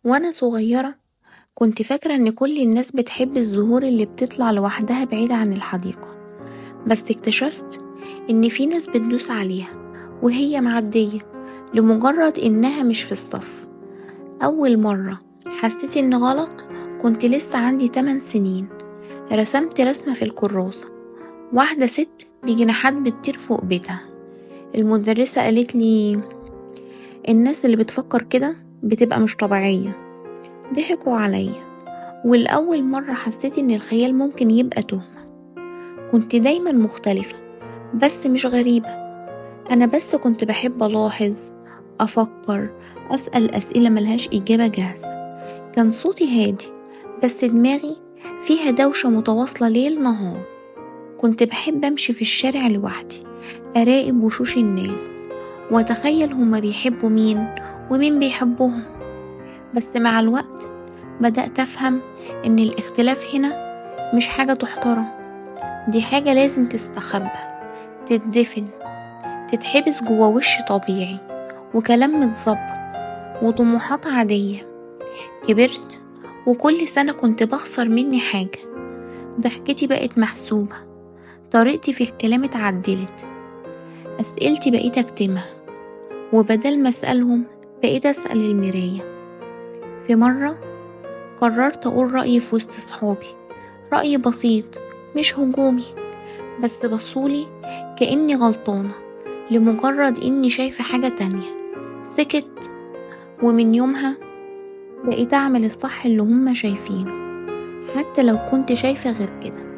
وأنا صغيرة كنت فاكرة إن كل الناس بتحب الزهور اللي بتطلع لوحدها بعيدة عن الحديقة، بس اكتشفت إن في ناس بتدوس عليها وهي معدية لمجرد إنها مش في الصف. أول مرة حسيت إن غلط كنت لسه عندي 8 سنين. رسمت رسمة في الكراسة، واحدة ست بجناحات بتطير فوق بيتها. المدرسة قالت لي الناس اللي بتفكر كده بتبقى مش طبيعية. ضحكوا عليا، والأول مرة حسيت إن الخيال ممكن يبقى تهمة. كنت دايما مختلفة بس مش غريبة، أنا بس كنت بحب ألاحظ، أفكر، أسأل أسئلة ملهاش إجابة جاهزة. كان صوتي هادي بس دماغي فيها دوشة متواصلة ليل نهار. كنت بحب أمشي في الشارع لوحدي، أراقب وشوش الناس وأتخيل هما بيحبوا مين ومين بيحبوهم. بس مع الوقت بدأت أفهم إن الاختلاف هنا مش حاجة تحترم، دي حاجة لازم تستخبى، تتدفن، تتحبس جوا وش طبيعي وكلام متظبط وطموحات عادية. كبرت وكل سنة كنت بخسر مني حاجة. ضحكتي بقت محسوبة، طريقتي في الكلام اتعدلت، أسئلتي بقيت أكتمها، وبدل ما أسألهم بقيت أسأل المراية. في مرة قررت أقول رأيي في وسط صحابي، رأي بسيط مش هجومي، بس بصولي كأني غلطانة لمجرد إني شايفة حاجة تانية. سكت، ومن يومها بقيت أعمل الصح اللي هما شايفينه حتى لو كنت شايفة غير كده.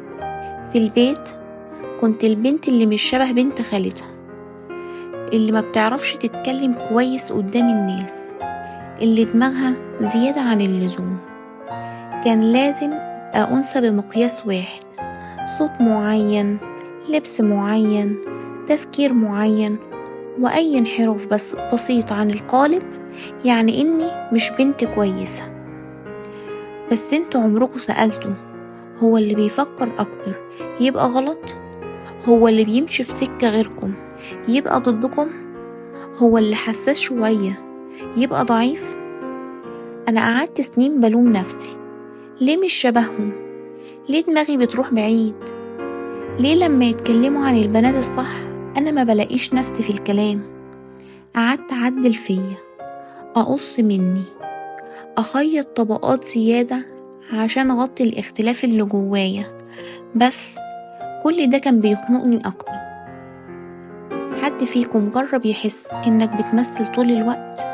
في البيت كنت البنت اللي مش شبه بنت خالتها، اللي ما بتعرفش تتكلم كويس قدام الناس، اللي دماغها زيادة عن اللزوم. كان لازم أنثى بمقياس واحد، صوت معين، لبس معين، تفكير معين، وأي انحراف بس بسيط عن القالب يعني إني مش بنت كويسة. بس انتوا عمركوا سألتوا هو اللي بيفكر أكتر يبقى غلط؟ هو اللي بيمشي في سكة غيركم يبقى ضدكم؟ هو اللي حساس شوية يبقى ضعيف؟ أنا قعدت سنين بلوم نفسي، ليه مش شبههم؟ ليه دماغي بتروح بعيد؟ ليه لما يتكلموا عن البنات الصح أنا ما بلاقيش نفسي في الكلام؟ قعدت أعدل فيا، أقص مني، أخيط طبقات زيادة عشان أغطي الاختلاف اللي جوايا، بس كل ده كان بيخنقني أكتر. حد فيكم جرب يحس إنك بتمثل طول الوقت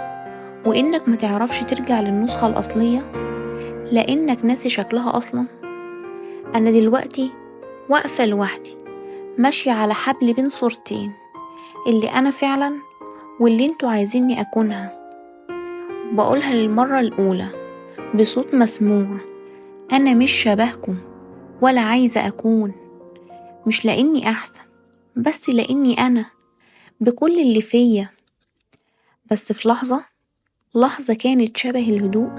وإنك ما تعرفش ترجع للنسخة الأصلية لأنك ناسي شكلها أصلا؟ أنا دلوقتي واقفة لوحدي، ماشية على حبل بين صورتين، اللي أنا فعلا واللي انتوا عايزيني أكونها. بقولها للمرة الأولى بصوت مسموع، أنا مش شبهكم ولا عايزة أكون، مش لأني أحسن بس لأني أنا بكل اللي فيا. بس في لحظة كانت شبه الهدوء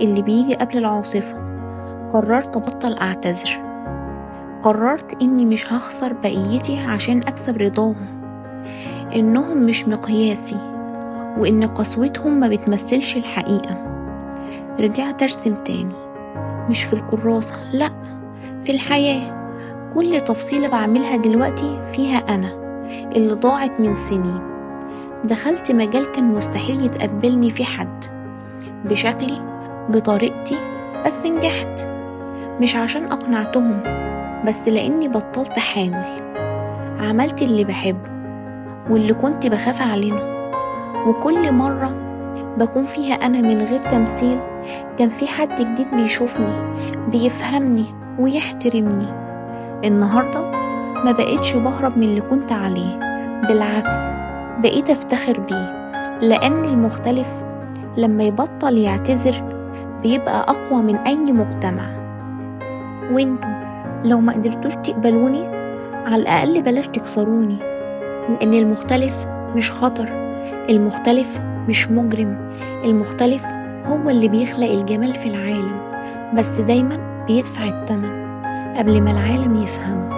اللي بيجي قبل العاصفة، قررت أبطل أعتذر. قررت إني مش هخسر بقيتي عشان أكسب رضاهم، إنهم مش مقياسي، وإن قسوتهم ما بتمثلش الحقيقة. رجعت أرسم تاني، مش في الكراسة، لأ، في الحياة. كل تفصيلة بعملها دلوقتي فيها أنا اللي ضاعت من سنين. دخلت مجال كان مستحيل يتقبلني فيه حد، بشكلي، بطريقتي، بس نجحت. مش عشان أقنعتهم، بس لأني بطلت أحاول. عملت اللي بحبه واللي كنت بخاف أعلنه، وكل مرة بكون فيها أنا من غير تمثيل كان في حد جديد بيشوفني، بيفهمني ويحترمني. النهاردة ما بقيتش بهرب من اللي كنت عليه، بالعكس بقيت أفتخر بيه، لأن المختلف لما يبطل يعتذر بيبقى أقوى من أي مجتمع. وانتوا لو ما قدرتوش تقبلوني على الأقل بلاش تكسروني، لأن المختلف مش خطر، المختلف مش مجرم، المختلف هو اللي بيخلق الجمال في العالم، بس دايما بيدفع الثمن قبل ما العالم يفهمه.